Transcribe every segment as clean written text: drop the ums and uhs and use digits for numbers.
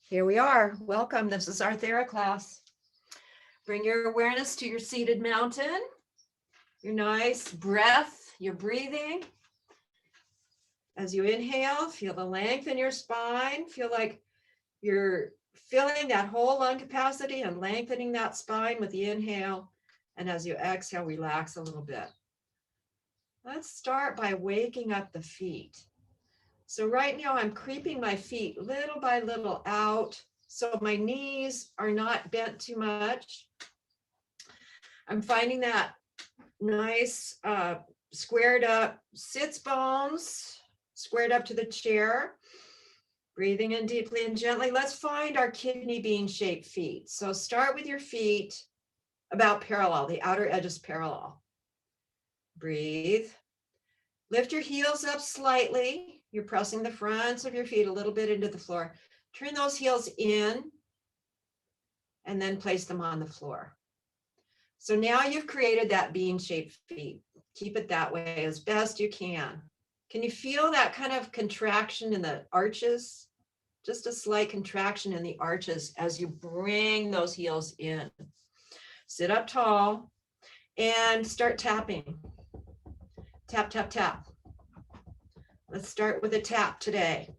Here we are. Welcome. This is our Thera class. Bring your awareness to your seated mountain, your nice breath, your breathing. As you inhale, feel the length in your spine. Feel like you're filling that whole lung capacity and lengthening that spine with the inhale. And as you exhale, relax a little bit. Let's start by waking up the feet. So right now I'm creeping my feet little by little out so my knees are not bent too much. I'm finding that nice squared up sits bones, squared up to the chair. Breathing in deeply and gently. Let's find our kidney bean shaped feet. So start with your feet about parallel, the outer edges parallel. Breathe. Lift your heels up slightly. You're pressing the fronts of your feet a little bit into the floor. Turn those heels in and then place them on the floor. So now you've created that bean-shaped feet. Keep it that way as best you can. Can you feel that kind of contraction in the arches? Just a slight contraction in the arches as you bring those heels in. Sit up tall and start tapping. Tap, tap, tap. Let's start with a tap today.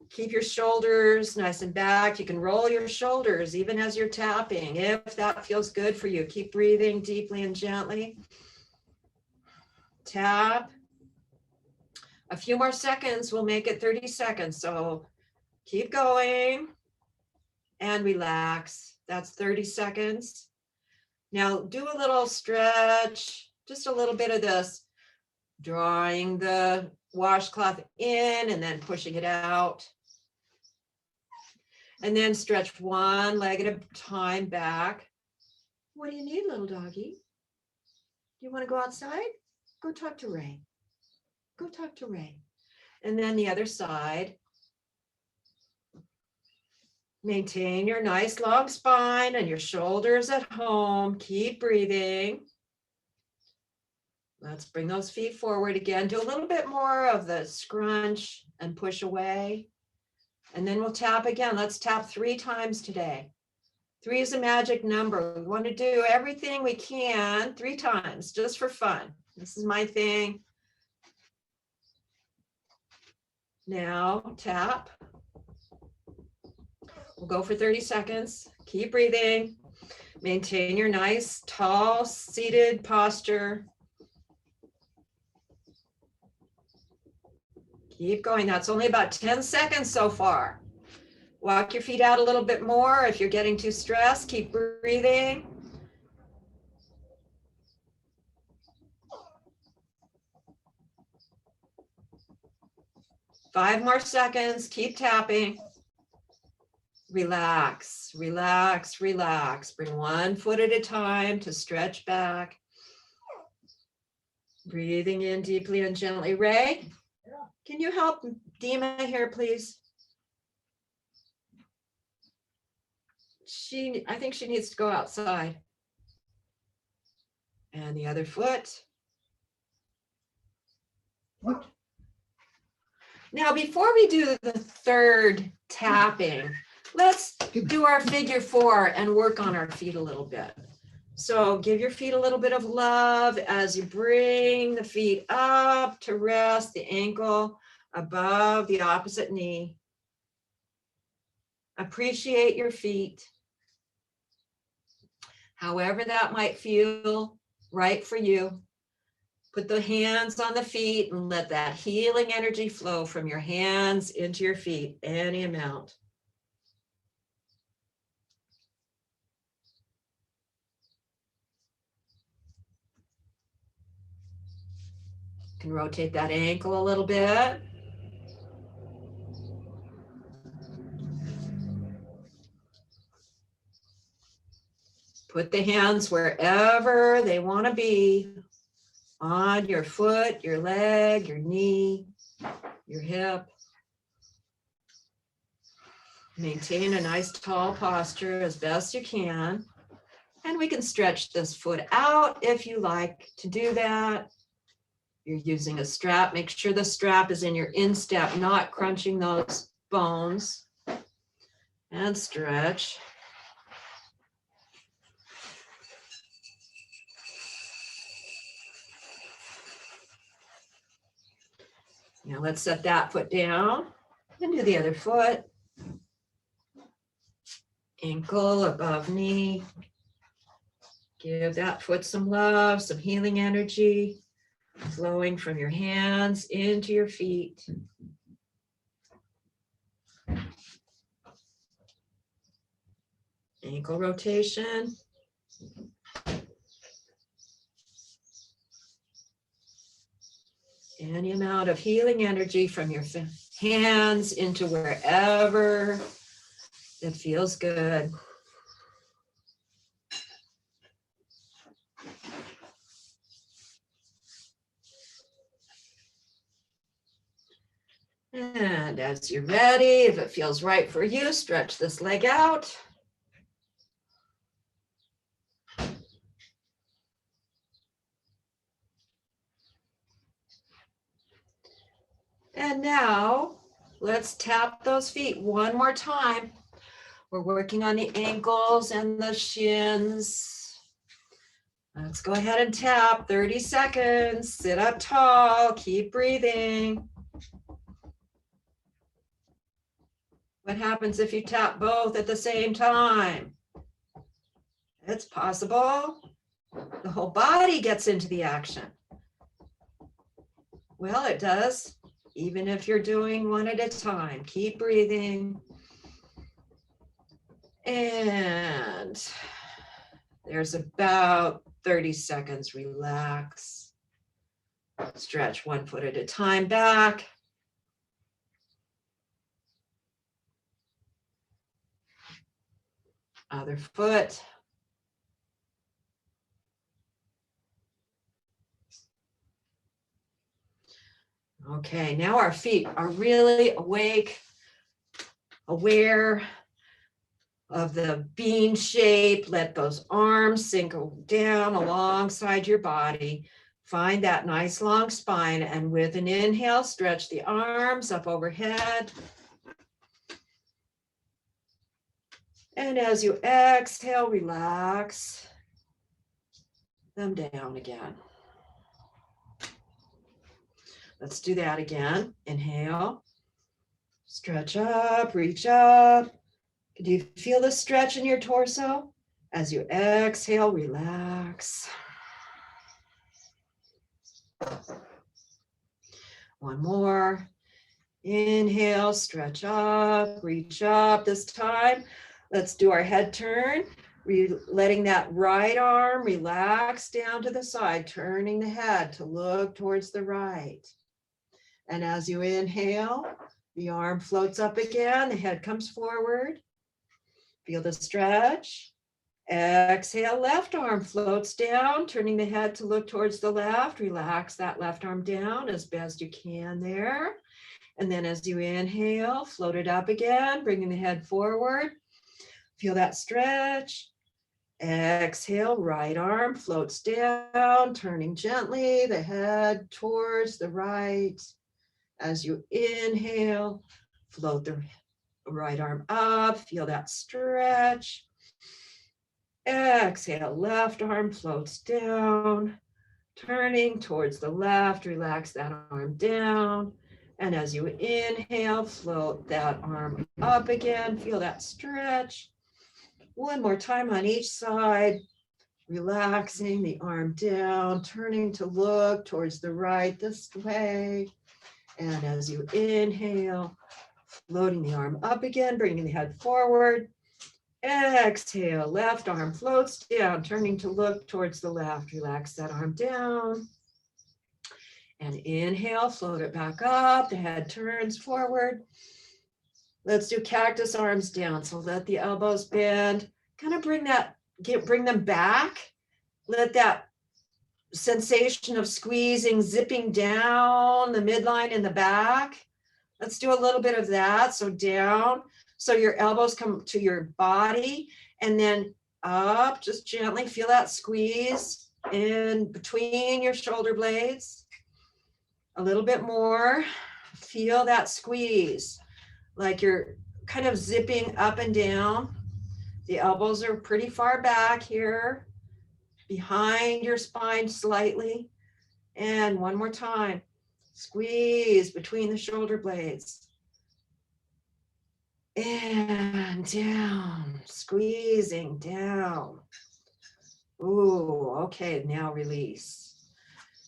Keep your shoulders nice and back. You can roll your shoulders even as you're tapping, if that feels good for you. Keep breathing deeply and gently. Tap. A few more seconds will make it 30 seconds. So keep going and relax. That's 30 seconds. Now do a little stretch, just a little bit of this, drawing the washcloth in and then pushing it out. And then stretch one leg at a time back. What do you need, little doggy? Do you want to go outside? Go talk to Ray. Go talk to Ray. And then the other side. Maintain your nice long spine and your shoulders at home. Keep breathing. Let's bring those feet forward again. Do a little bit more of the scrunch and push away. And then we'll tap again. Let's tap 3 times today. 3 is a magic number. We want to do everything we can 3 times just for fun. This is my thing. Now tap. We'll go for 30 seconds. Keep breathing. Maintain your nice, tall, seated posture. Keep going. That's only about 10 seconds so far. Walk your feet out a little bit more. If you're getting too stressed, keep breathing. Five more seconds. Keep tapping. Relax, relax, relax. Bring one foot at a time to stretch back. Breathing in deeply and gently. Ray, can you help Dima here, please? I think she needs to go outside. And the other foot. Now, before we do the third tapping, let's do our figure 4 and work on our feet a little bit. So give your feet a little bit of love as you bring the feet up to rest, the ankle above the opposite knee. Appreciate your feet. However that might feel right for you. Put the hands on the feet and let that healing energy flow from your hands into your feet, any amount. You can rotate that ankle a little bit. Put the hands wherever they want to be, on your foot, your leg, your knee, your hip. Maintain a nice tall posture as best you can. And we can stretch this foot out if you like to do that. You're using a strap. Make sure the strap is in your instep, not crunching those bones. and stretch. Now let's set that foot down and do the other foot. Ankle above knee. Give that foot some love, some healing energy flowing from your hands into your feet. Ankle rotation. Any amount of healing energy from your hands into wherever it feels good. And as you're ready, if it feels right for you, stretch this leg out. And now let's tap those feet one more time. We're working on the ankles and the shins. Let's go ahead and tap 30 seconds. Sit up tall, keep breathing. What happens if you tap both at the same time? It's possible. The whole body gets into the action. Well, it does, even if you're doing one at a time. Keep breathing. And there's about 30 seconds. Relax. Stretch one foot at a time back. Other foot. Okay, now our feet are really awake, aware of the bean shape. Let those arms sink down alongside your body. Find that nice long spine, and with an inhale, stretch the arms up overhead. And as you exhale, relax them down again. Let's do that again. Inhale, stretch up, reach up. Do you feel the stretch in your torso? As you exhale, relax. One more. Inhale, stretch up, reach up. This time, let's do our head turn. Letting that right arm relax down to the side, turning the head to look towards the right. And as you inhale, the arm floats up again, the head comes forward. Feel the stretch. Exhale, left arm floats down, turning the head to look towards the left. Relax that left arm down as best you can there. And then as you inhale, float it up again, bringing the head forward. Feel that stretch. Exhale, right arm floats down, turning gently the head towards the right. As you inhale, float the right arm up, feel that stretch. Exhale, left arm floats down, turning towards the left, relax that arm down. And as you inhale, float that arm up again, feel that stretch. One more time on each side, relaxing the arm down, turning to look towards the right this way. And as you inhale, floating the arm up again, bringing the head forward. Exhale, left arm floats down, turning to look towards the left. Relax that arm down. And inhale, float it back up. The head turns forward. Let's do cactus arms down. So let the elbows bend. Kind of bring them back. Let that sensation of squeezing, zipping down the midline in the back. Let's do a little bit of that. So down, so your elbows come to your body, and then up, just gently feel that squeeze in between your shoulder blades. A little bit more, feel that squeeze, like you're kind of zipping up and down. The elbows are pretty far back here, behind your spine slightly. And one more time, squeeze between the shoulder blades. And down, squeezing down. Ooh, okay, now release.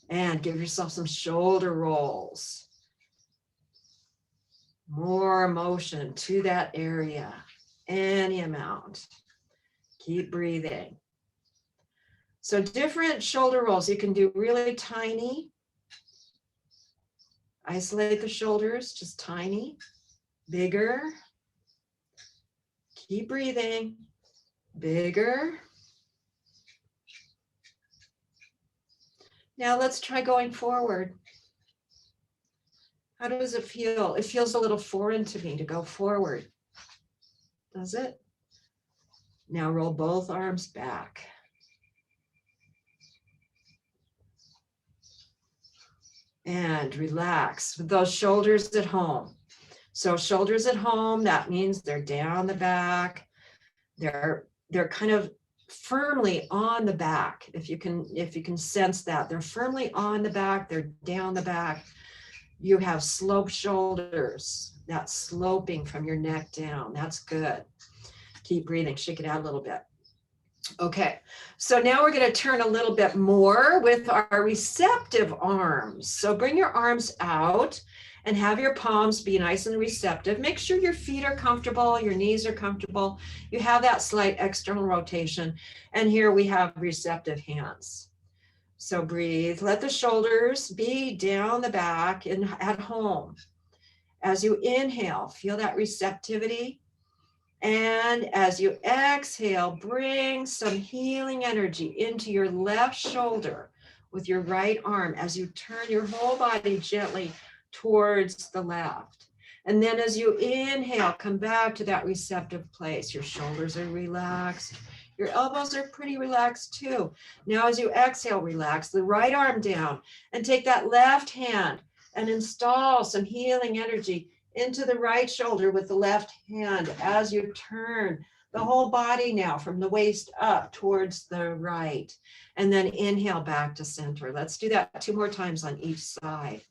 And give yourself some shoulder rolls. More motion to that area, any amount. Keep breathing. So different shoulder rolls. You can do really tiny. Isolate the shoulders, just tiny. Bigger. Keep breathing. Bigger. Now let's try going forward. How does it feel? It feels a little foreign to me to go forward. Does it? Now roll both arms back. And relax with those shoulders at home. So shoulders at home, that means they're down the back. They're kind of firmly on the back. If you can sense that, they're firmly on the back, they're down the back. You have sloped shoulders. That's sloping from your neck down. That's good. Keep breathing, shake it out a little bit. Okay, so now we're going to turn a little bit more with our receptive arms. So bring your arms out and have your palms be nice and receptive. Make sure your feet are comfortable, your knees are comfortable. You have that slight external rotation. And here we have receptive hands. So breathe, let the shoulders be down the back and at home. As you inhale, feel that receptivity. And as you exhale, bring some healing energy into your left shoulder with your right arm as you turn your whole body gently towards the left. And then as you inhale, come back to that receptive place. Your shoulders are relaxed. Your elbows are pretty relaxed too. Now as you exhale, relax the right arm down and take that left hand and install some healing energy into the right shoulder with the left hand as you turn the whole body now from the waist up towards the right. And then inhale back to center. Let's do that 2 more times on each side.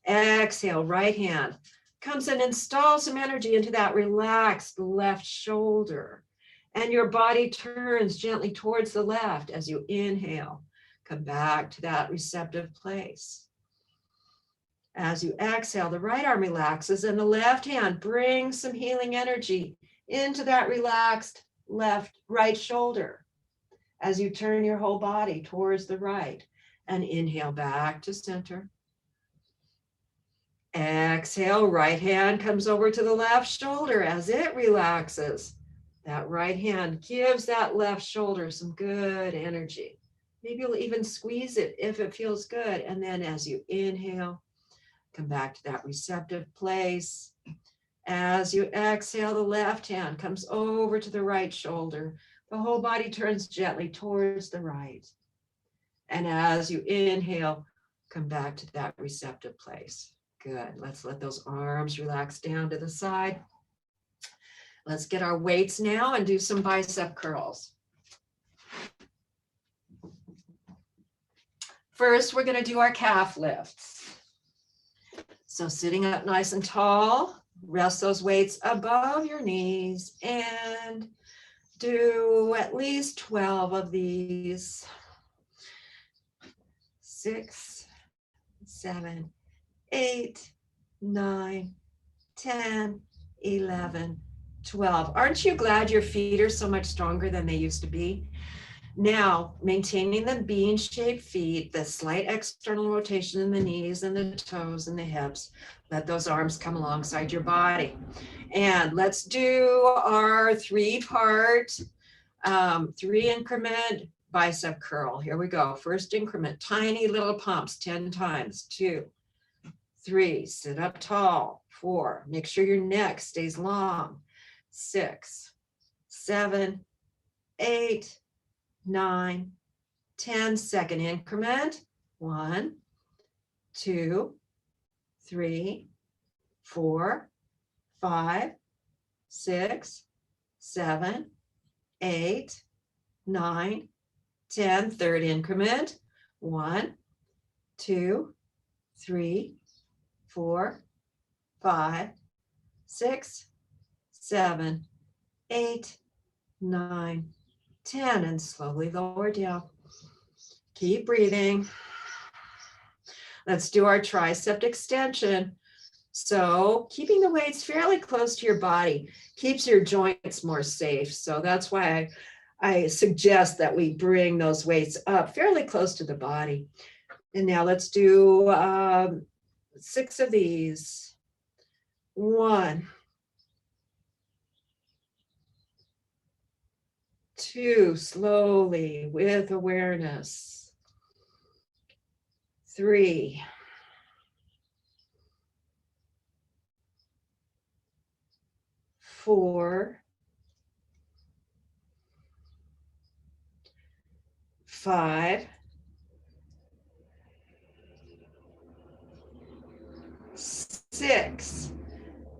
Exhale, right hand comes and install some energy into that relaxed left shoulder. And your body turns gently towards the left as you inhale. Come back to that receptive place. As you exhale, the right arm relaxes and the left hand brings some healing energy into that relaxed right shoulder as you turn your whole body towards the right and inhale back to center. Exhale, right hand comes over to the left shoulder as it relaxes. That right hand gives that left shoulder some good energy. Maybe you'll even squeeze it if it feels good. And then as you inhale, come back to that receptive place. As you exhale, the left hand comes over to the right shoulder. The whole body turns gently towards the right. And as you inhale, come back to that receptive place. Good. Let's let those arms relax down to the side. Let's get our weights now and do some bicep curls. First, we're going to do our calf lifts. So sitting up nice and tall, rest those weights above your knees and do at least 12 of these. 6, 7, 8, 9, 10, 11, 12. Aren't you glad your feet are so much stronger than they used to be? Now, maintaining the bean-shaped feet, the slight external rotation in the knees and the toes and the hips. Let those arms come alongside your body. And let's do our 3-part, 3-increment bicep curl. Here we go. First increment, tiny little pumps, 10 times. 2, 3, sit up tall. 4, make sure your neck stays long. 6, 7, 8, 9, 10, second increment. 1, 2, 3, 4, 5, 6, 7, 8, 9, 10. Third increment. 1, 2, 3, 4, 5, 6, 7, 8, 9, 10. And slowly lower down. Keep breathing. Let's do our tricep extension. So keeping the weights fairly close to your body keeps your joints more safe. So that's why I suggest that we bring those weights up fairly close to the body. And now let's do 6 of these. 1, 2, slowly with awareness. 3, 4, 5, 6.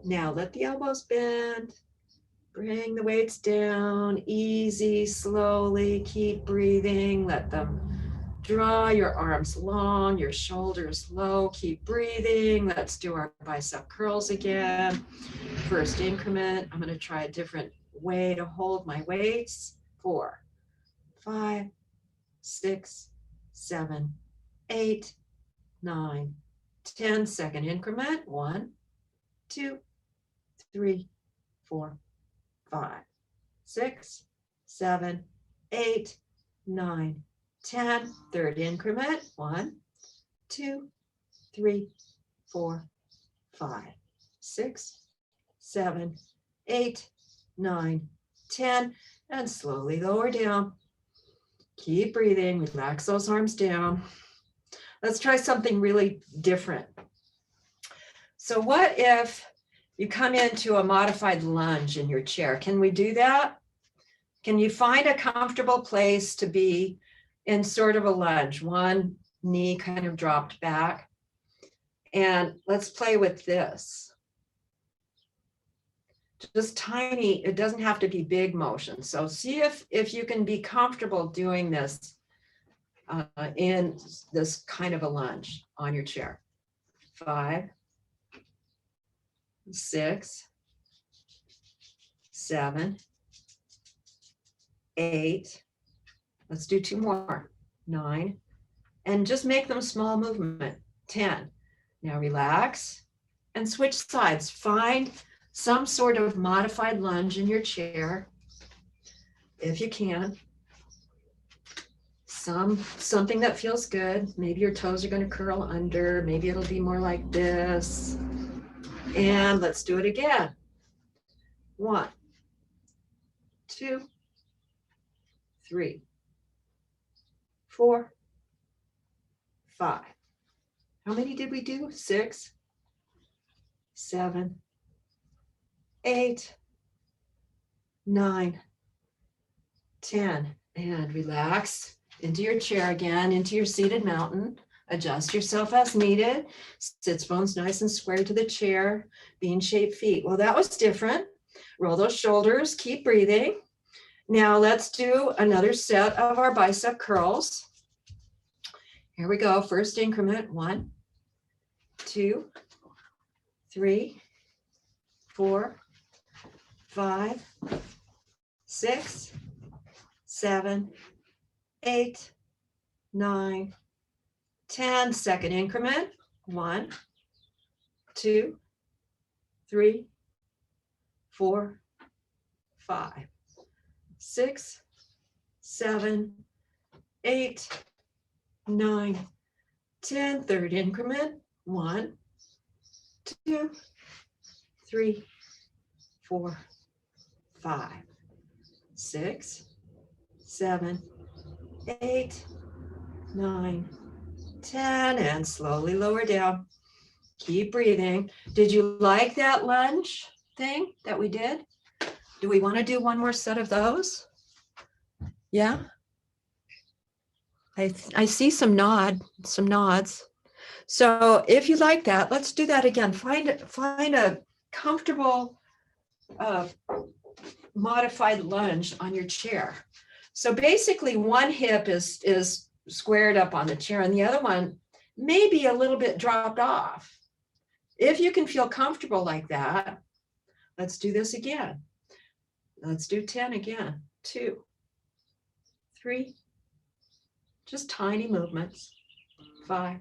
Now let the elbows bend. Bring the weights down, easy, slowly, keep breathing. Let them draw your arms long, your shoulders low, keep breathing. Let's do our bicep curls again. First increment, I'm gonna try a different way to hold my weights. 4, 5, 6, 7, 8, 9, 10. Second increment. 1, 2, 3, 4, 5, 6, 7, 8, 9, 10. Third increment. 1, 2, 3, 4, 5, 6, 7, 8, 9, 10. And slowly lower down. Keep breathing. Relax those arms down. Let's try something really different. So what if you come into a modified lunge in your chair? Can we do that? Can you find a comfortable place to be in sort of a lunge? One knee kind of dropped back. And let's play with this. Just tiny, it doesn't have to be big motion. So see if you can be comfortable doing this in this kind of a lunge on your chair. 5, 6, 7, 8. Let's do 2 more. 9. And just make them small movement. 10. Now relax and switch sides. Find some sort of modified lunge in your chair, if you can. Something that feels good. Maybe your toes are going to curl under. Maybe it'll be more like this. And let's do it again. 1, 2, 3, 4, 5. How many did we do? 6, 7, 8, 9, 10. And relax into your chair again, into your seated mountain. Adjust yourself as needed. Sits bones nice and square to the chair. Bean-shaped feet. Well, that was different. Roll those shoulders. Keep breathing. Now let's do another set of our bicep curls. Here we go. First increment. 1, 2, 3, 4, 5, 6, 7, 8, 9, 10. Second increment. 1, 2, 3, 4, 5, 6, 7, 8, 9, 10. Third increment. 1, 2, 3, 4, 5, 6, 7, 8, 9, 10. And slowly lower down. Keep breathing. Did you like that lunge thing that we did? Do we want to do one more set of those? Yeah. I see some nods. So if you like that, let's do that again. Find a comfortable modified lunge on your chair. So basically one hip is squared up on the chair and the other one may be a little bit dropped off. If you can feel comfortable like that, let's do this again. Let's do 10 again. 2, 3, just tiny movements. 5,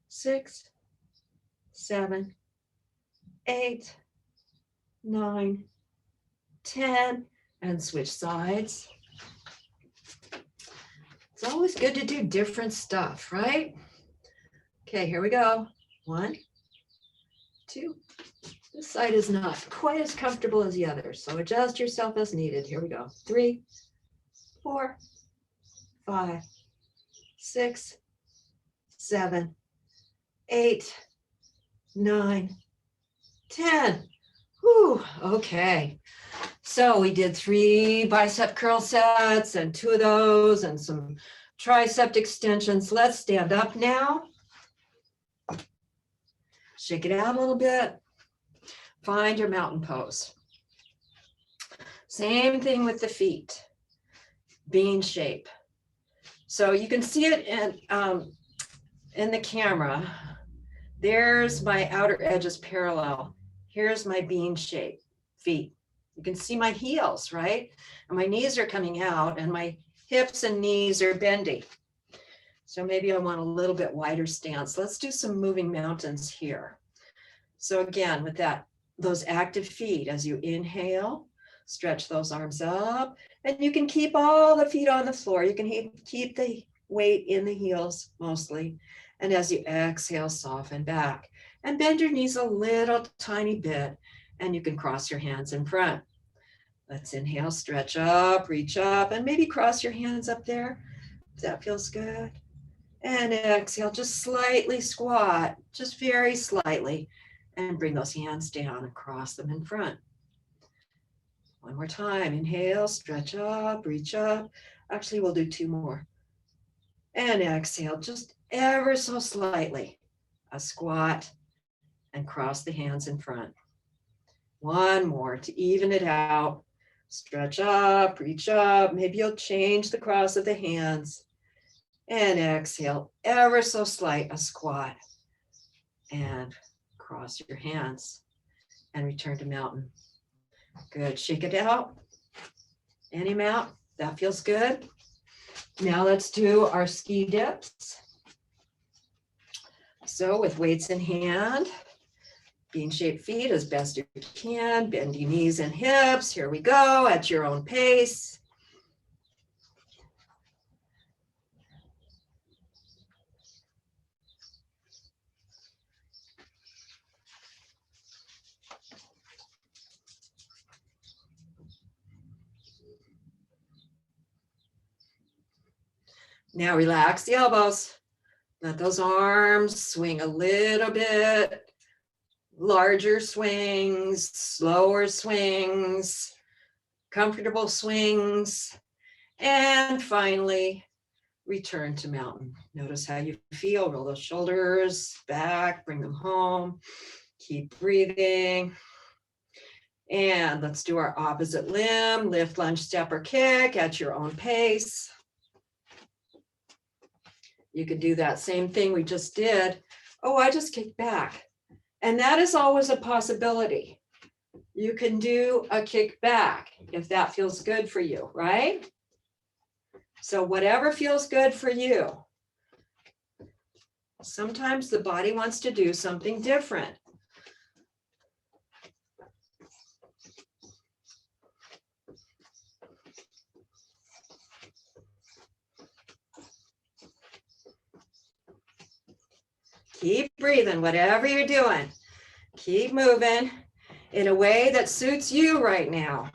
6, 7, 8, 9, 10, and switch sides. It's always good to do different stuff, right? Okay, here we go. 1, 2. This side is not quite as comfortable as the other, so adjust yourself as needed. Here we go. 3, 4, 5, 6, 7, 8, 9, 10. Whew, okay. So we did 3 bicep curl sets and 2 of those and some tricep extensions. Let's stand up now. Shake it out a little bit. Find your mountain pose. Same thing with the feet. Bean shape. So you can see it in the camera. There's my outer edges parallel. Here's my bean shape feet. You can see my heels, right? And my knees are coming out and my hips and knees are bendy. So maybe I want a little bit wider stance. Let's do some moving mountains here. So again, with those active feet, as you inhale, stretch those arms up, and you can keep all the feet on the floor. You can keep the weight in the heels mostly. And as you exhale, soften back and bend your knees a little tiny bit, and you can cross your hands in front. Let's inhale, stretch up, reach up, and maybe cross your hands up there. That feels good. And exhale, just slightly squat, just very slightly, and bring those hands down and cross them in front. One more time. Inhale, stretch up, reach up. Actually, we'll do 2 more. And exhale, just ever so slightly. A squat and cross the hands in front. One more to even it out. Stretch up, reach up. Maybe you'll change the cross of the hands. And exhale, ever so slight, a squat. And cross your hands and return to mountain. Good. Shake it out. Any amount. That feels good. Now let's do our ski dips. So with weights in hand, bean-shaped feet as best you can, bendy knees and hips. Here we go at your own pace. Now relax the elbows. Let those arms swing a little bit. Larger swings, slower swings, comfortable swings. And finally, return to mountain. Notice how you feel. Roll those shoulders back, bring them home. Keep breathing. And let's do our opposite limb. Lift, lunge, step, or kick at your own pace. You can do that same thing we just did. Oh, I just kicked back. And that is always a possibility. You can do a kick back if that feels good for you, right? So whatever feels good for you. Sometimes the body wants to do something different. Keep breathing, whatever you're doing. Keep moving in a way that suits you right now.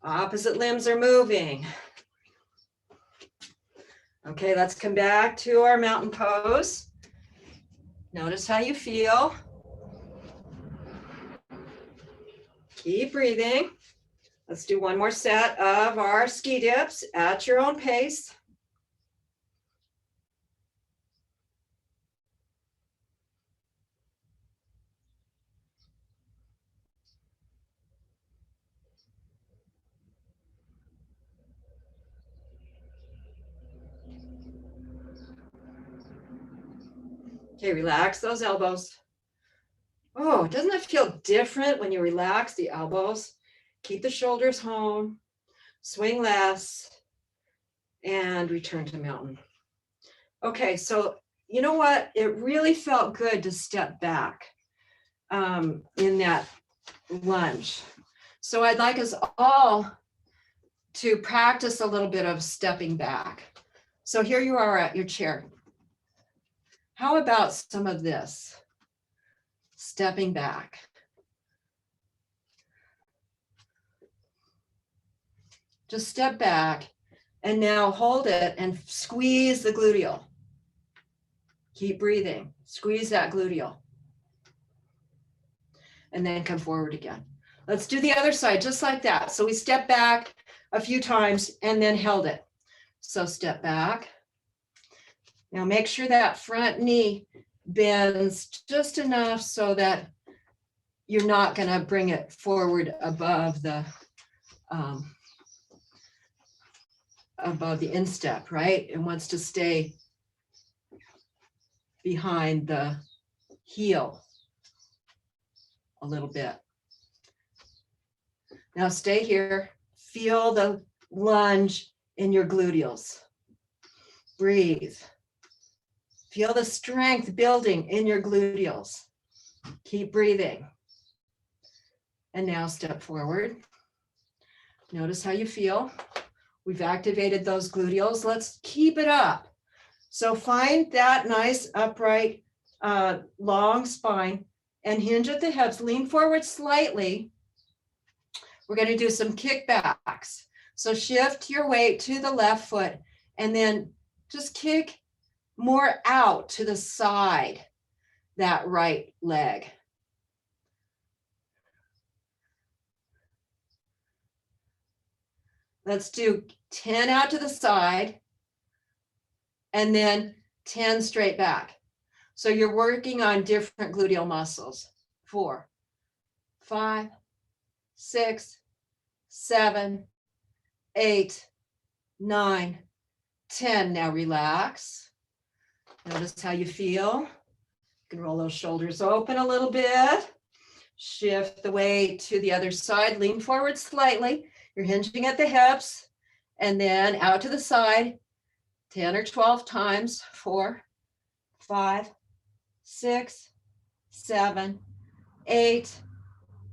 Opposite limbs are moving. Okay, let's come back to our mountain pose. Notice how you feel. Keep breathing. Let's do one more set of our ski dips at your own pace. Okay, relax those elbows. Oh, doesn't it feel different when you relax the elbows? Keep the shoulders home, swing less, and return to mountain. Okay, so you know what? It really felt good to step back in that lunge. So I'd like us all to practice a little bit of stepping back. So here you are at your chair. How about some of this? Stepping back. Just step back and now hold it and squeeze the gluteal. Keep breathing. Squeeze that gluteal. And then come forward again. Let's do the other side just like that. So we step back a few times and then held it. So step back. Now make sure that front knee bends just enough so that you're not going to bring it forward above the instep, right? It wants to stay behind the heel a little bit. Now stay here. Feel the lunge in your gluteals. Breathe. Feel the strength building in your gluteals. Keep breathing. And now step forward. Notice how you feel. We've activated those gluteals. Let's keep it up. So find that nice upright, long spine and hinge at the hips. Lean forward slightly. We're going to do some kickbacks. So shift your weight to the left foot and then just kick more out to the side, that right leg. Let's do 10 out to the side and then 10 straight back. So you're working on different gluteal muscles. 4, 5, 6, 7, 8, 9, 10. Now relax. Notice how you feel. You can roll those shoulders open a little bit. Shift the weight to the other side. Lean forward slightly. You're hinging at the hips. And then out to the side. 10 or 12 times. 4, 5, 6, 7, 8,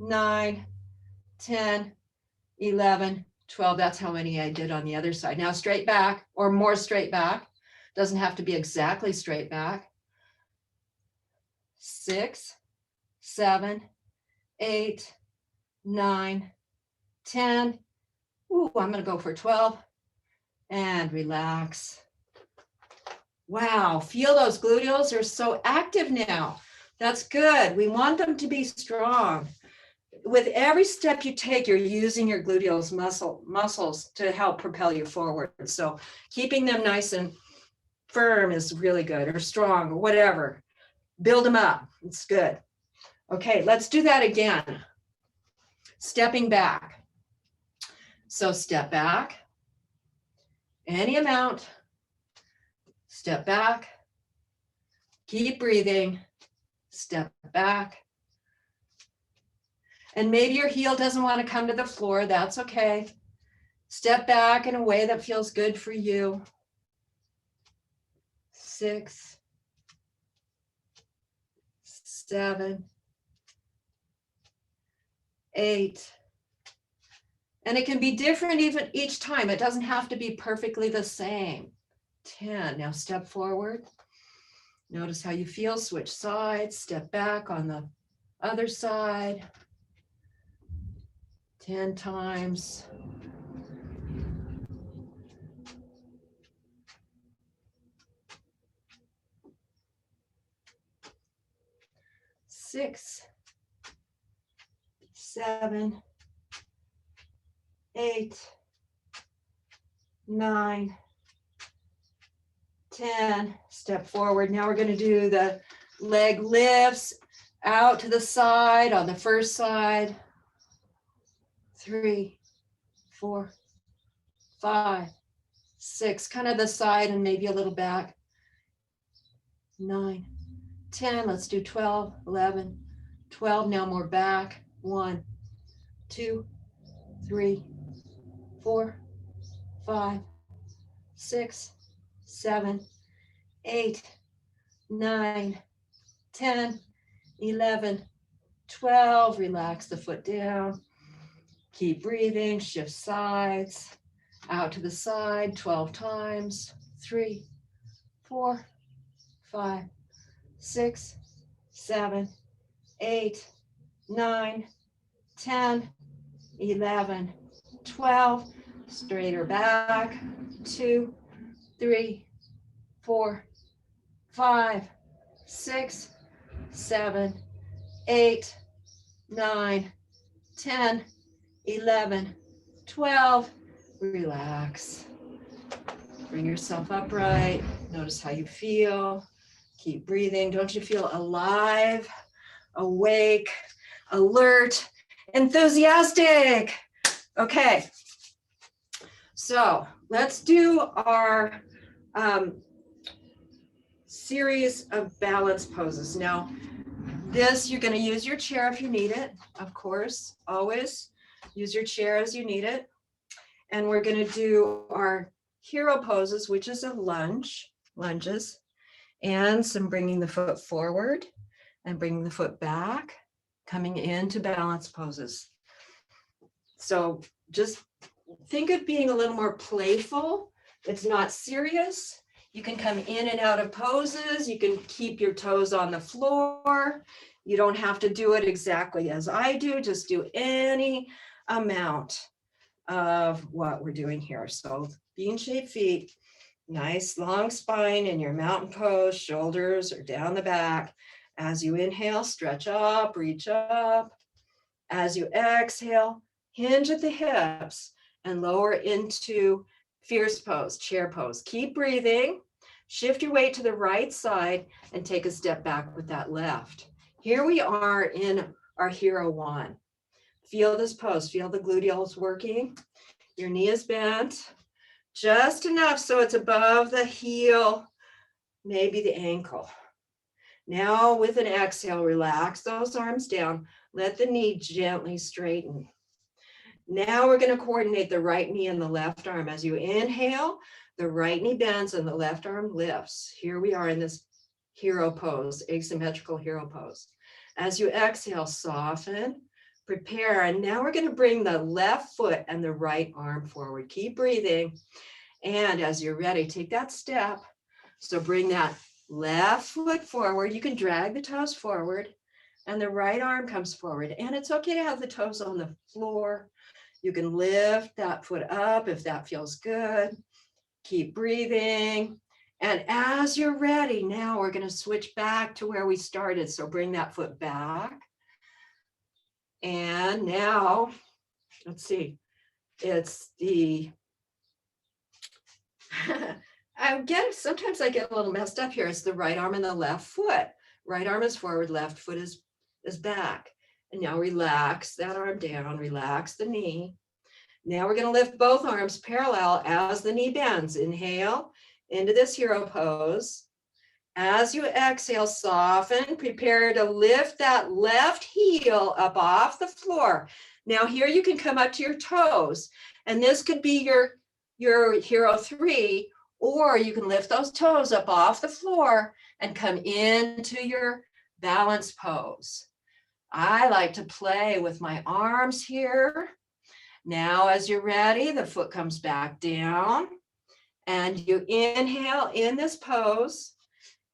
9, 10, 11, 12. That's how many I did on the other side. Now straight back or more straight back. Doesn't have to be exactly straight back. 6, 7, 8, 9, 10. Ooh, I'm going to go for 12. And relax. Wow, feel those gluteals are so active now. That's good. We want them to be strong. With every step you take, you're using your gluteals muscles to help propel you forward. So keeping them nice and firm is really good, or strong, or whatever. Build them up. It's good. Okay, let's do that again. Stepping back. So step back. Any amount. Step back. Keep breathing. Step back. And maybe your heel doesn't want to come to the floor. That's okay. Step back in a way that feels good for you. 6, 7, 8. And it can be different even each time. It doesn't have to be perfectly the same. 10. Now step forward. Notice how you feel. Switch sides. Step back on the other side. 10 times. Six, 7, 8, 9, 10. Step forward. Now we're going to do the leg lifts out to the side on the first side. 3, 4, 5, 6. Kind of the side and maybe a little back. 9, 10. Let's do 12, 11, 12. Now more back. 1, 2, 3, 4, 5, 6, 7, 8, 9, 10, 11, 12. Relax the foot down. Keep breathing. Shift sides. Out to the side 12 times. 3, 4, 5, 6, 7, 8, 9, 10, 11, 12. Straighter back. 2, 3, 4, 5, 6, 7, 8, 9, 10, 11, 12. Relax. Bring yourself upright. Notice how you feel. Keep breathing. Don't you feel alive, awake, alert, enthusiastic? Okay. So let's do our series of balance poses. Now, this, you're going to use your chair if you need it, of course. Always use your chair as you need it. And we're going to do our hero poses, which is a lunges, and some bringing the foot forward and bringing the foot back, coming into balance poses. So just think of being a little more playful. It's not serious. You can come in and out of poses. You can keep your toes on the floor. You don't have to do it exactly as I do. Just do any amount of what we're doing here. So bean-shaped feet, nice long spine in your mountain pose, shoulders are down the back. As you inhale, stretch up, reach up. As you exhale, hinge at the hips and lower into fierce pose, chair pose. Keep breathing. Shift your weight to the right side and take a step back with that left. Here we are in our hero one. Feel this pose, feel the gluteals working. Your knee is bent just enough so it's above the heel, maybe the ankle. Now with an exhale, relax those arms down. Let the knee gently straighten. Now we're going to coordinate the right knee and the left arm. As you inhale, the right knee bends and the left arm lifts. Here we are in this hero pose, asymmetrical hero pose. As you exhale, soften, prepare. And now we're going to bring the left foot and the right arm forward. Keep breathing. And as you're ready, take that step. So bring that left foot forward. You can drag the toes forward and the right arm comes forward. And it's okay to have the toes on the floor. You can lift that foot up if that feels good. Keep breathing. And as you're ready, now we're going to switch back to where we started. So bring that foot back. And now, let's see, it's the, sometimes I get a little messed up here. It's the right arm and the left foot. Right arm is forward, left foot is back. And now relax that arm down, relax the knee. Now we're going to lift both arms parallel as the knee bends. Inhale into this hero pose. As you exhale, soften, prepare to lift that left heel up off the floor. Now here you can come up to your toes, and this could be your hero 3, or you can lift those toes up off the floor and come into your balance pose. I like to play with my arms here. Now, as you're ready, the foot comes back down and you inhale in this pose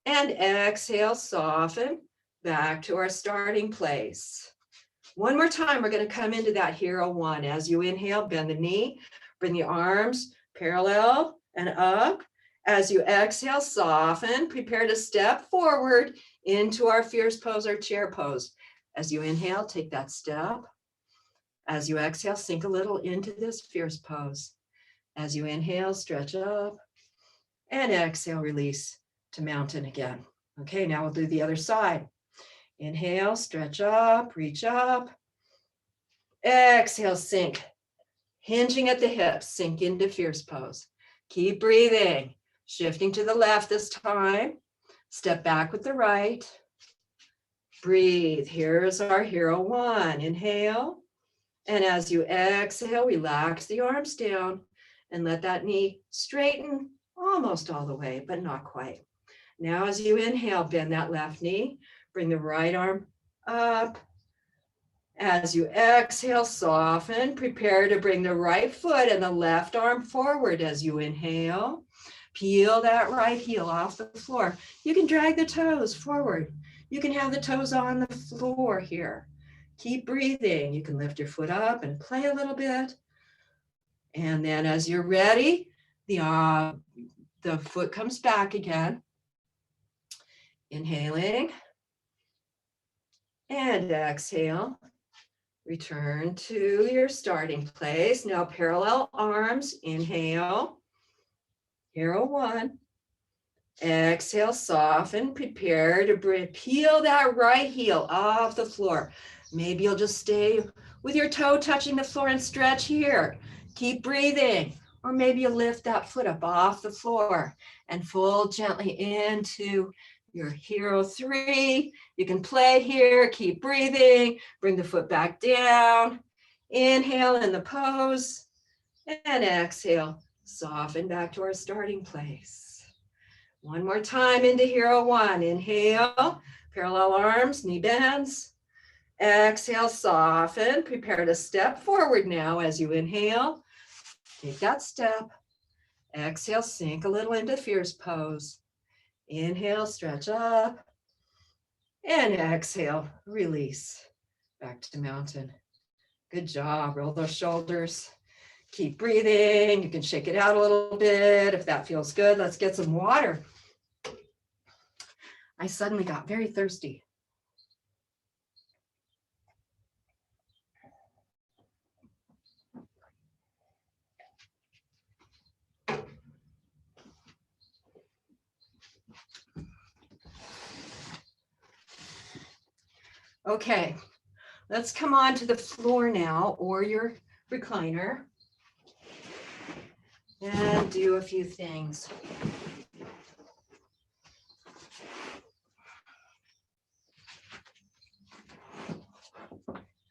and exhale, soften back to our starting place. One more time, we're going to come into that hero 1. As you inhale, bend the knee, bring the arms parallel and up. As you exhale, soften, prepare to step forward into our fierce pose or chair pose. As you inhale, take that step. As you exhale, sink a little into this fierce pose. As you inhale, stretch up, and exhale, release to mountain again. Okay, now we'll do the other side. Inhale, stretch up, reach up. Exhale, sink. Hinging at the hips, sink into fierce pose. Keep breathing. Shifting to the left this time. Step back with the right. Breathe. Here's our hero one. Inhale. And as you exhale, relax the arms down and let that knee straighten almost all the way, but not quite. Now, as you inhale, bend that left knee. Bring the right arm up. As you exhale, soften. Prepare to bring the right foot and the left arm forward as you inhale. Peel that right heel off the floor. You can drag the toes forward. You can have the toes on the floor here. Keep breathing. You can lift your foot up and play a little bit. And then as you're ready, the foot comes back again. Inhaling and exhale. Return to your starting place. Now parallel arms. Inhale. Hero one. Exhale, soften. Prepare to peel that right heel off the floor. Maybe you'll just stay with your toe touching the floor and stretch here. Keep breathing. Or maybe you lift that foot up off the floor and fold gently into your hero three. You can play here. Keep breathing. Bring the foot back down. Inhale in the pose. And exhale. Soften back to our starting place. One more time into hero one. Inhale. Parallel arms, knee bends. Exhale, soften. Prepare to step forward now as you inhale. Take that step. Exhale, sink a little into fierce pose. Inhale, stretch up. And exhale, release. Back to mountain. Good job. Roll those shoulders. Keep breathing. You can shake it out a little bit if that feels good. Let's get some water. I suddenly got very thirsty. Okay, let's come on to the floor now or your recliner and do a few things.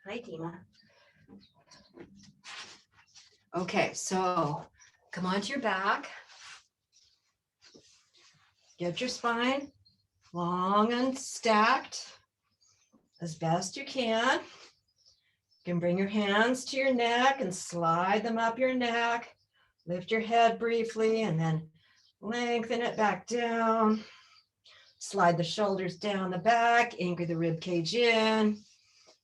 Hi, Dima. Okay, so come onto your back. Get your spine long and stacked as best you can. You can bring your hands to your neck and slide them up your neck. Lift your head briefly and then lengthen it back down. Slide the shoulders down the back, anchor the rib cage in.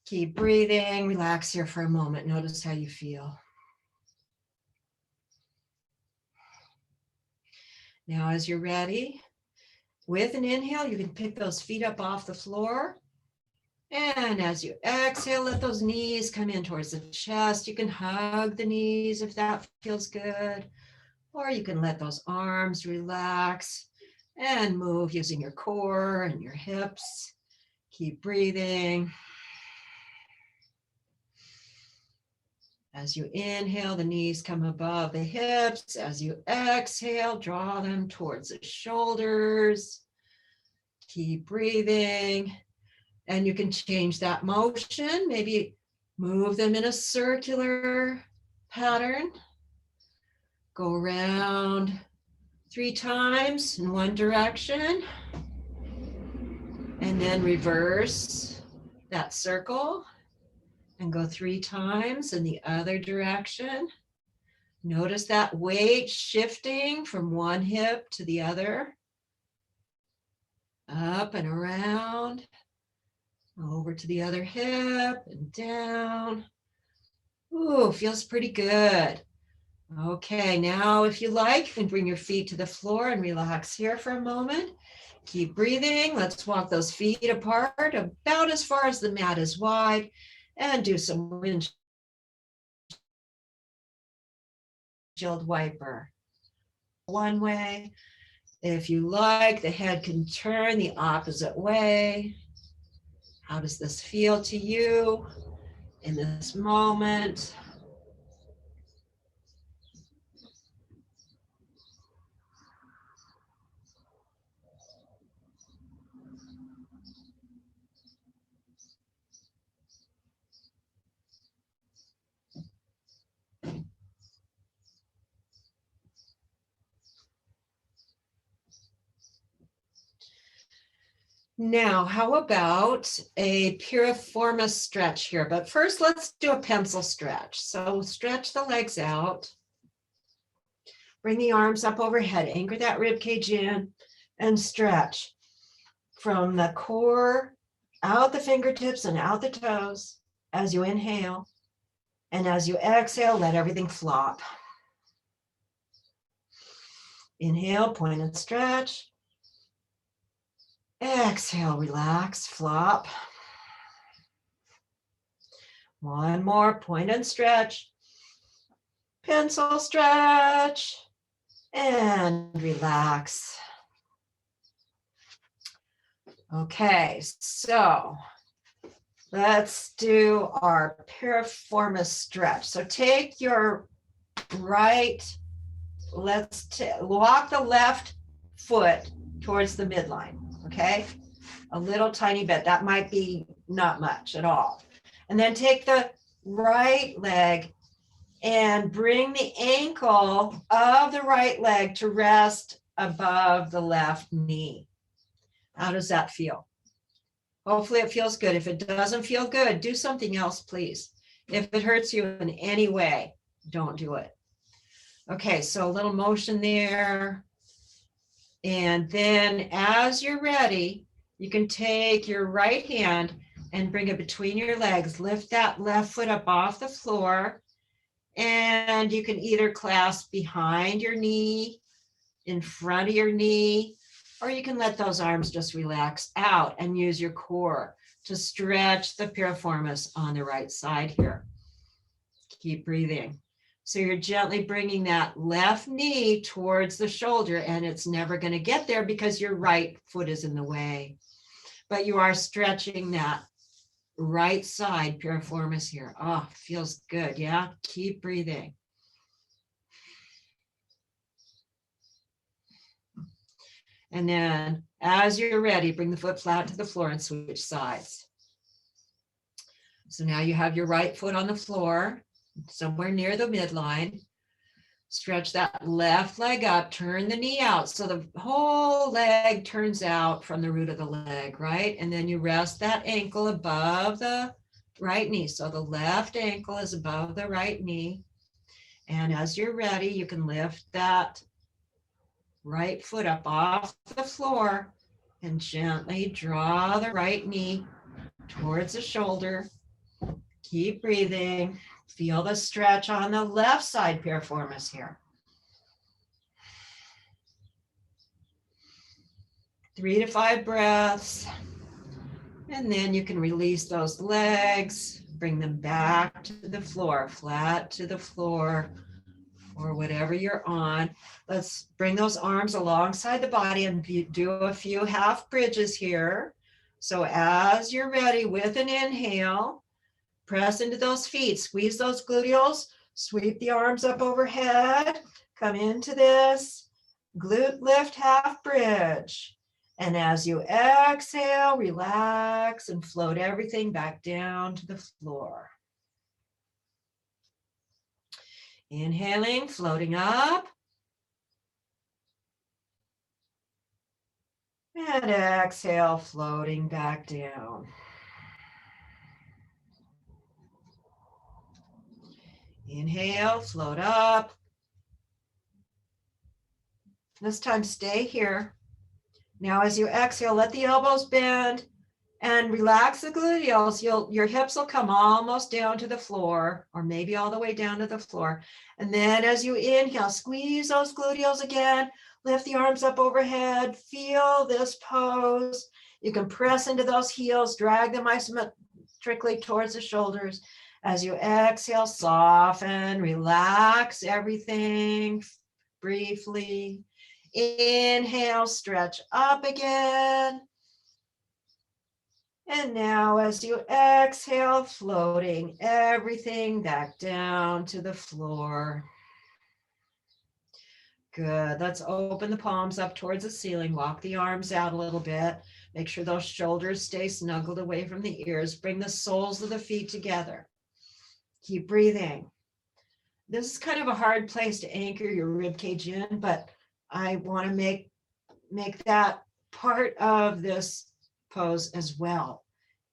Keep breathing. Relax here for a moment. Notice how you feel. Now, as you're ready, with an inhale, you can pick those feet up off the floor. And as you exhale, let those knees come in towards the chest. You can hug the knees if that feels good. Or you can let those arms relax and move using your core and your hips. Keep breathing. As you inhale, the knees come above the hips. As you exhale, draw them towards the shoulders. Keep breathing. And you can change that motion. Maybe move them in a circular pattern. Go around 3 times in one direction. And then reverse that circle and go 3 times in the other direction. Notice that weight shifting from one hip to the other. Up and around. Over to the other hip and down. Ooh, feels pretty good. Okay, now if you like, you can bring your feet to the floor and relax here for a moment. Keep breathing. Let's walk those feet apart about as far as the mat is wide and do some windshield wiper. One way. If you like, the head can turn the opposite way. How does this feel to you in this moment? Now, how about a piriformis stretch here? But first, let's do a pencil stretch. So stretch the legs out. Bring the arms up overhead. Anchor that rib cage in and stretch from the core out the fingertips and out the toes as you inhale. And as you exhale, let everything flop. Inhale, point and stretch. Exhale, relax, flop. One more, point and stretch. Pencil stretch. And relax. Okay, so let's do our piriformis stretch. So take your right, walk the left foot towards the midline, okay? A little tiny bit, that might be not much at all. And then take the right leg and bring the ankle of the right leg to rest above the left knee. How does that feel? Hopefully it feels good. If it doesn't feel good, do something else, please. If it hurts you in any way, don't do it. Okay, so a little motion there. And then as you're ready, you can take your right hand and bring it between your legs. Lift that left foot up off the floor. And you can either clasp behind your knee, in front of your knee, or you can let those arms just relax out and use your core to stretch the piriformis on the right side here. Keep breathing. So you're gently bringing that left knee towards the shoulder, and it's never going to get there because your right foot is in the way. But you are stretching that right side piriformis here. Oh, feels good. Yeah, keep breathing. And then as you're ready, bring the foot flat to the floor and switch sides. So now you have your right foot on the floor, somewhere near the midline. Stretch that left leg up, turn the knee out. So the whole leg turns out from the root of the leg, right? And then you rest that ankle above the right knee. So the left ankle is above the right knee. And as you're ready, you can lift that right foot up off the floor and gently draw the right knee towards the shoulder. Keep breathing. Feel the stretch on the left side piriformis here. 3 to 5 breaths. And then you can release those legs, bring them back to the floor, flat to the floor, or whatever you're on. Let's bring those arms alongside the body and do a few half bridges here. So as you're ready, with an inhale, press into those feet, squeeze those gluteals, sweep the arms up overhead, come into this glute lift half bridge. And as you exhale, relax and float everything back down to the floor. Inhaling, floating up. And exhale, floating back down. Inhale, float up. This time, stay here. Now, as you exhale, let the elbows bend and relax the gluteals. Your hips will come almost down to the floor, or maybe all the way down to the floor. And then as you inhale, squeeze those gluteals again. Lift the arms up overhead. Feel this pose. You can press into those heels, drag them isometrically towards the shoulders. As you exhale, soften, relax everything briefly. Inhale, stretch up again. And now as you exhale, floating everything back down to the floor. Good. Let's open the palms up towards the ceiling. Walk the arms out a little bit. Make sure those shoulders stay snuggled away from the ears. Bring the soles of the feet together. Keep breathing. This is kind of a hard place to anchor your rib cage in, but I want to make that part of this pose as well.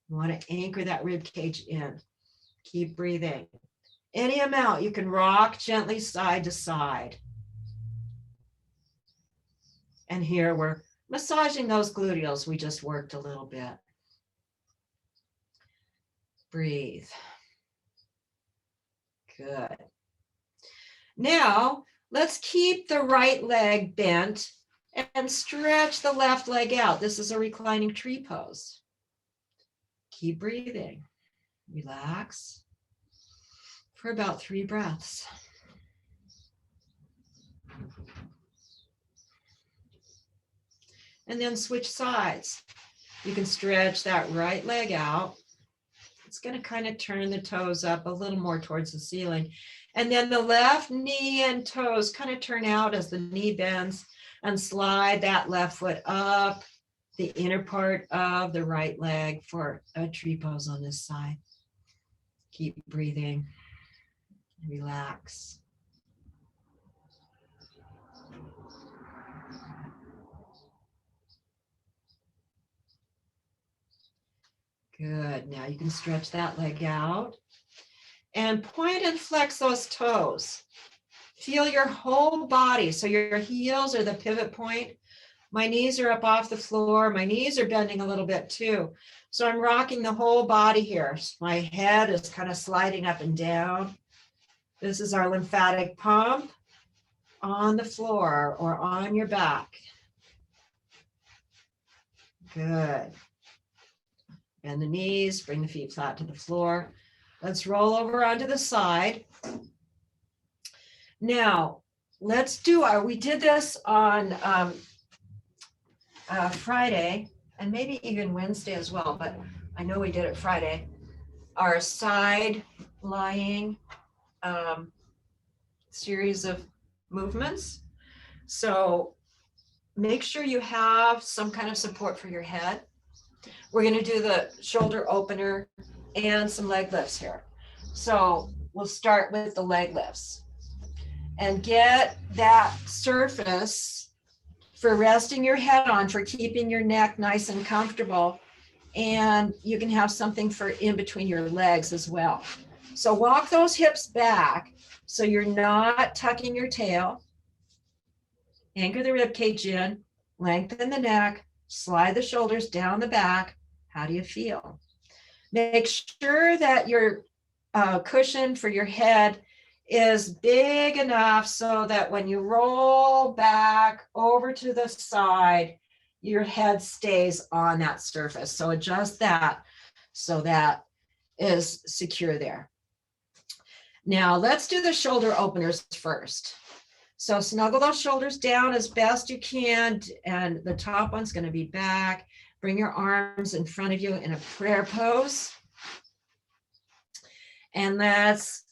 You want to anchor that rib cage in. Keep breathing. Any amount, you can rock gently side to side. And here we're massaging those gluteals we just worked a little bit. Breathe. Good. Now, let's keep the right leg bent and stretch the left leg out. This is a reclining tree pose. Keep breathing. Relax for about 3 breaths. And then switch sides. You can stretch that right leg out. It's going to kind of turn the toes up a little more towards the ceiling. And then the left knee and toes kind of turn out as the knee bends, and slide that left foot up the inner part of the right leg for a tree pose on this side. Keep breathing. Relax. Good. Now you can stretch that leg out and point and flex those toes. Feel your whole body. So your heels are the pivot point. My knees are up off the floor. My knees are bending a little bit too. So I'm rocking the whole body here. My head is kind of sliding up and down. This is our lymphatic pump on the floor or on your back. Good. Bend the knees, bring the feet flat to the floor. Let's roll over onto the side. Now, let's do we did this on Friday and maybe even Wednesday as well, but I know we did it Friday. Our side lying series of movements. So make sure you have some kind of support for your head. We're going to do the shoulder opener and some leg lifts here. So we'll start with the leg lifts and get that surface for resting your head on, for keeping your neck nice and comfortable. And you can have something for in between your legs as well. So walk those hips back so you're not tucking your tail. Anchor the rib cage in, lengthen the neck, slide the shoulders down the back. How do you feel? Make sure that your cushion for your head is big enough so that when you roll back over to the side, your head stays on that surface. So adjust that so that is secure there. Now let's do the shoulder openers first. So snuggle those shoulders down as best you can, and the top one's going to be back. Bring your arms in front of you in a prayer pose. And let's,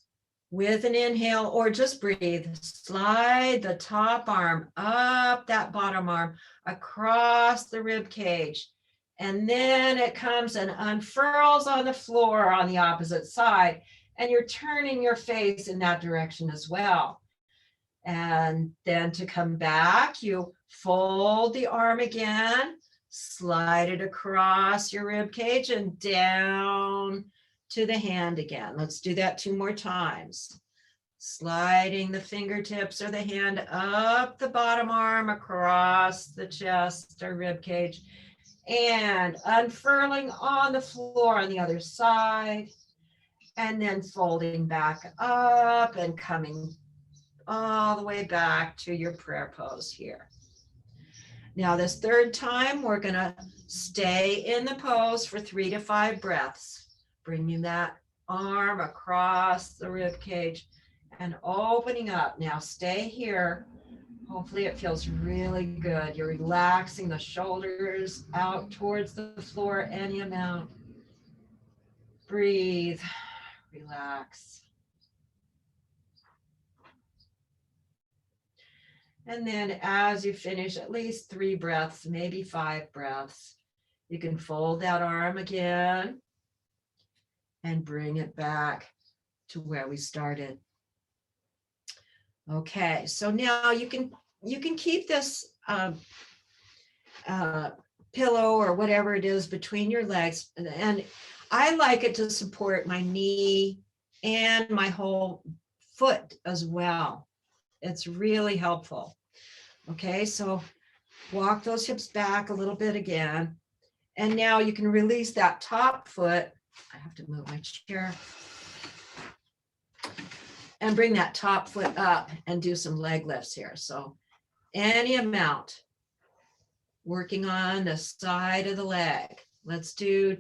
with an inhale or just breathe, slide the top arm up that bottom arm across the rib cage. And then it comes and unfurls on the floor on the opposite side. And you're turning your face in that direction as well. And then to come back, you fold the arm again, slide it across your rib cage and down to the hand again. Let's do that 2 more times. Sliding the fingertips or the hand up the bottom arm across the chest or rib cage and unfurling on the floor on the other side, and then folding back up and coming all the way back to your prayer pose here. Now this third time, we're going to stay in the pose for 3 to 5 breaths, bringing that arm across the rib cage and opening up. Now stay here. Hopefully it feels really good. You're relaxing the shoulders out towards the floor any amount. Breathe, relax. And then as you finish at least 3 breaths, maybe 5 breaths, you can fold that arm again and bring it back to where we started. Okay, so now you can keep this pillow or whatever it is between your legs. And I like it to support my knee and my whole foot as well. It's really helpful. Okay, so walk those hips back a little bit again. And now you can release that top foot. I have to move my chair. And bring that top foot up and do some leg lifts here. So any amount, working on the side of the leg. Let's do,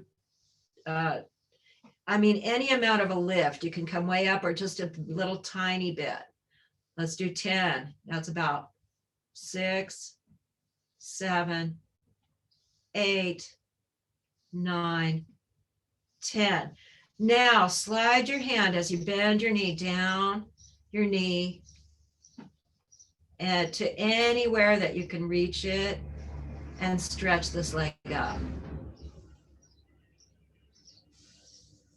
any amount of a lift. You can come way up or just a little tiny bit. Let's do 10. That's about 6, 7, 8, 9, 10. Now slide your hand as you bend your knee down your knee and to anywhere that you can reach it and stretch this leg up.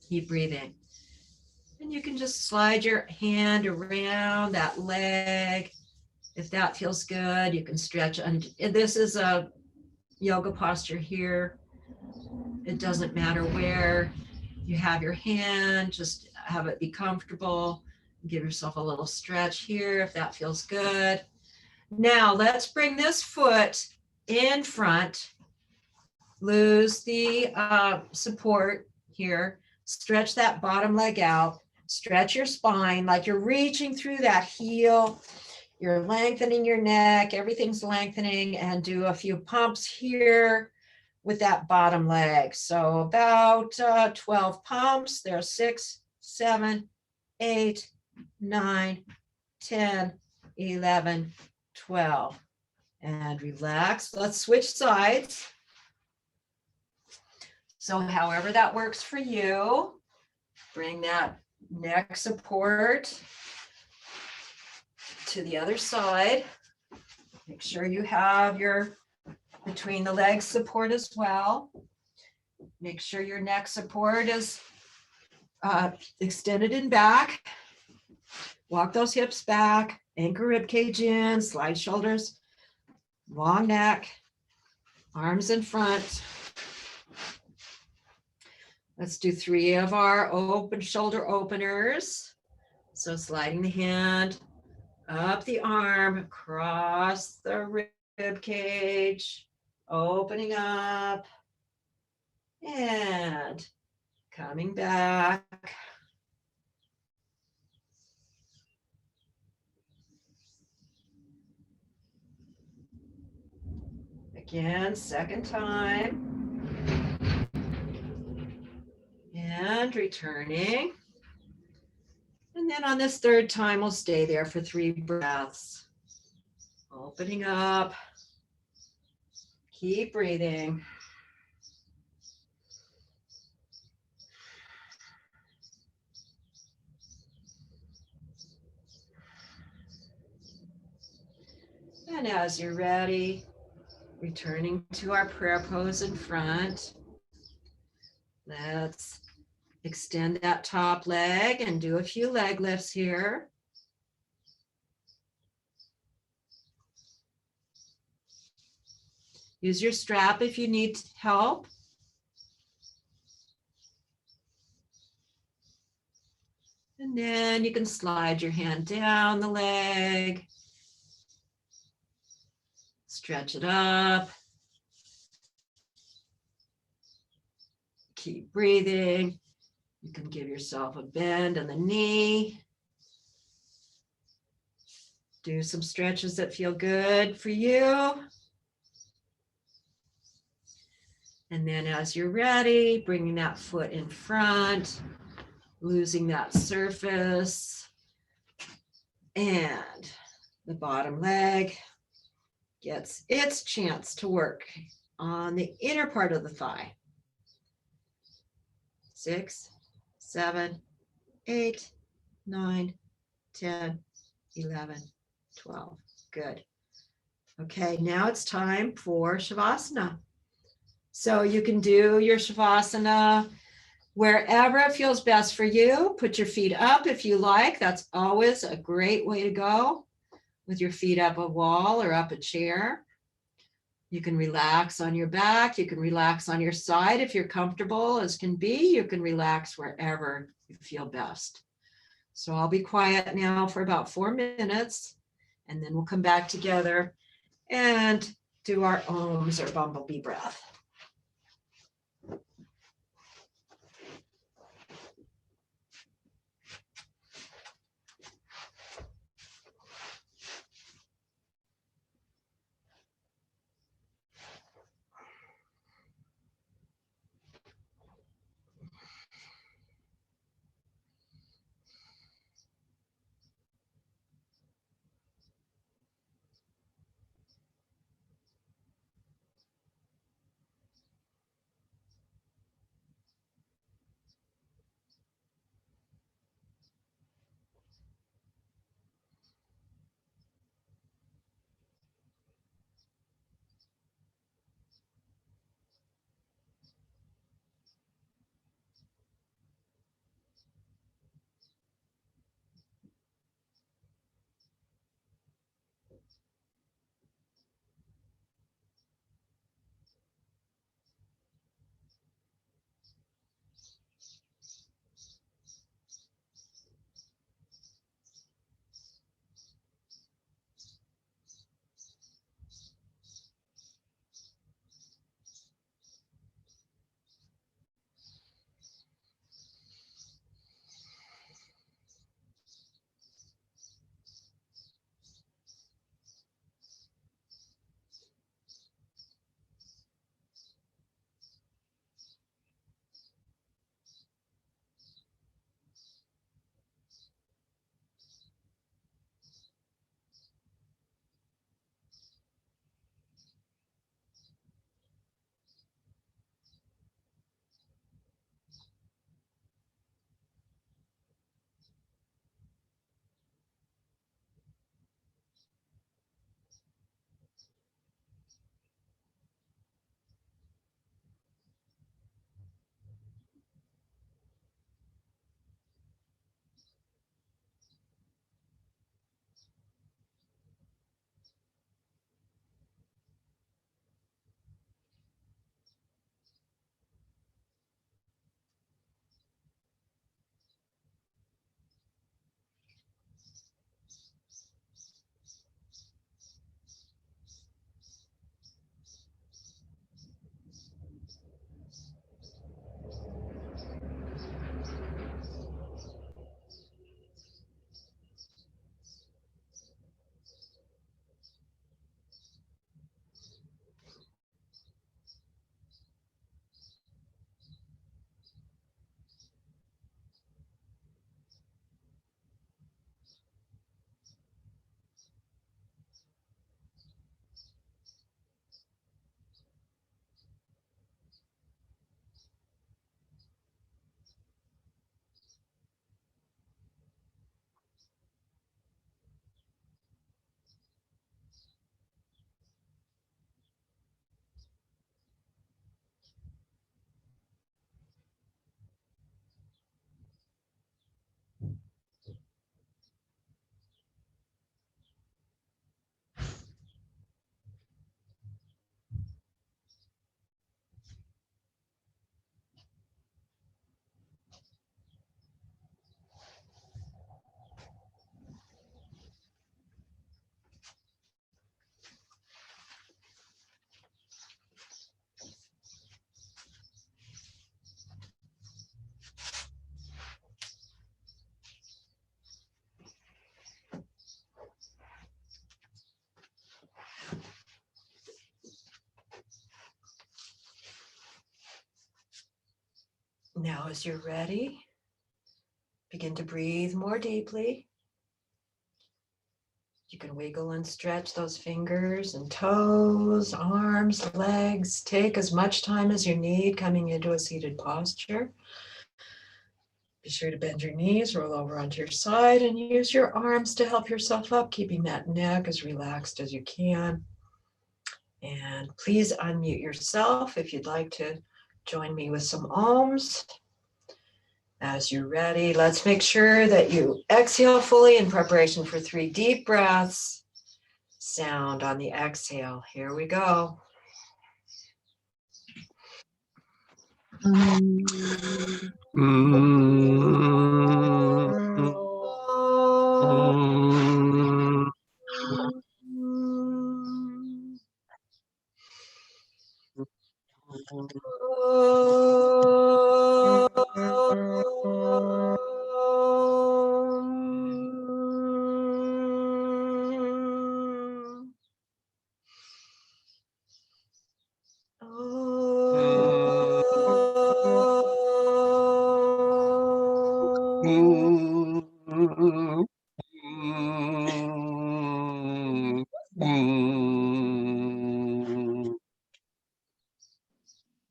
Keep breathing. And you can just slide your hand around that leg. If that feels good, you can stretch. And this is a yoga posture here. It doesn't matter where you have your hand, just have it be comfortable. Give yourself a little stretch here if that feels good. Now let's bring this foot in front. Lose the support here. Stretch that bottom leg out. Stretch your spine like you're reaching through that heel. You're lengthening your neck. Everything's lengthening, and do a few pumps here with that bottom leg. So about 12 pumps. There are 6, 7, 8, 9, 10, 11, 12. And relax. Let's switch sides. So however that works for you, bring that neck support to the other side. Make sure you have your between the legs support as well. Make sure your neck support is extended in back. Walk those hips back, anchor rib cage in, slide shoulders, long neck, arms in front. Let's do 3 of our open shoulder openers. So sliding the hand up the arm, across the rib cage, opening up and coming back. Again, second time. And returning. And then on this third time, we'll stay there for 3 breaths. Opening up. Keep breathing. And as you're ready, returning to our prayer pose in front. Let's extend that top leg and do a few leg lifts here. Use your strap if you need help. And then you can slide your hand down the leg. Stretch it up. Keep breathing. You can give yourself a bend in the knee. Do some stretches that feel good for you. And then as you're ready, bringing that foot in front, losing that surface. And the bottom leg gets its chance to work on the inner part of the thigh. 6, 7, 8, 9, 10, 11, 12. Good. Okay, now it's time for Shavasana. So you can do your Shavasana wherever it feels best for you. Put your feet up if you like. That's always a great way to go, with your feet up a wall or up a chair. You can relax on your back. You can relax on your side if you're comfortable as can be. You can relax wherever you feel best. So I'll be quiet now for about 4 minutes, and then we'll come back together and do our ohms or bumblebee breath. Now, as you're ready, begin to breathe more deeply. You can wiggle and stretch those fingers and toes, arms, legs. Take as much time as you need coming into a seated posture. Be sure to bend your knees, roll over onto your side, and use your arms to help yourself up, keeping that neck as relaxed as you can. And please unmute yourself if you'd like to join me with some ohms. As you're ready, let's make sure that you exhale fully in preparation for 3 deep breaths. Sound on the exhale. Here we go.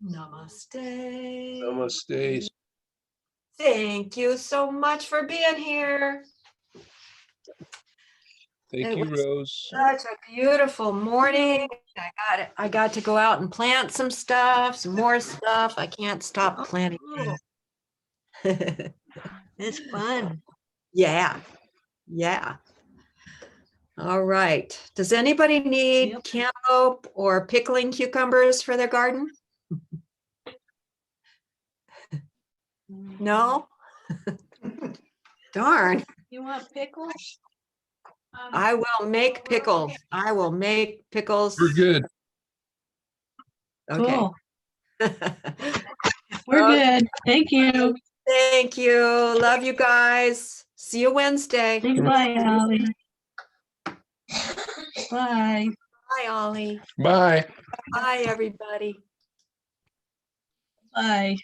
Namaste. Namaste. Thank you so much for being here. Thank It you, was Rose. such a beautiful morning. I got to go out and plant some stuff, some more stuff. I can't stop planting. It's fun. Yeah. Yeah. All right. Does anybody need Yep. cantaloupe or pickling cucumbers for their garden? No? Darn. You want pickles? I will make pickles. I will make pickles. We're good. Okay. Cool. We're good. Thank you. Thank you. Love you guys. See you Wednesday. Say bye, Ollie. Bye. Bye, Ollie. Bye. Bye, everybody. Bye.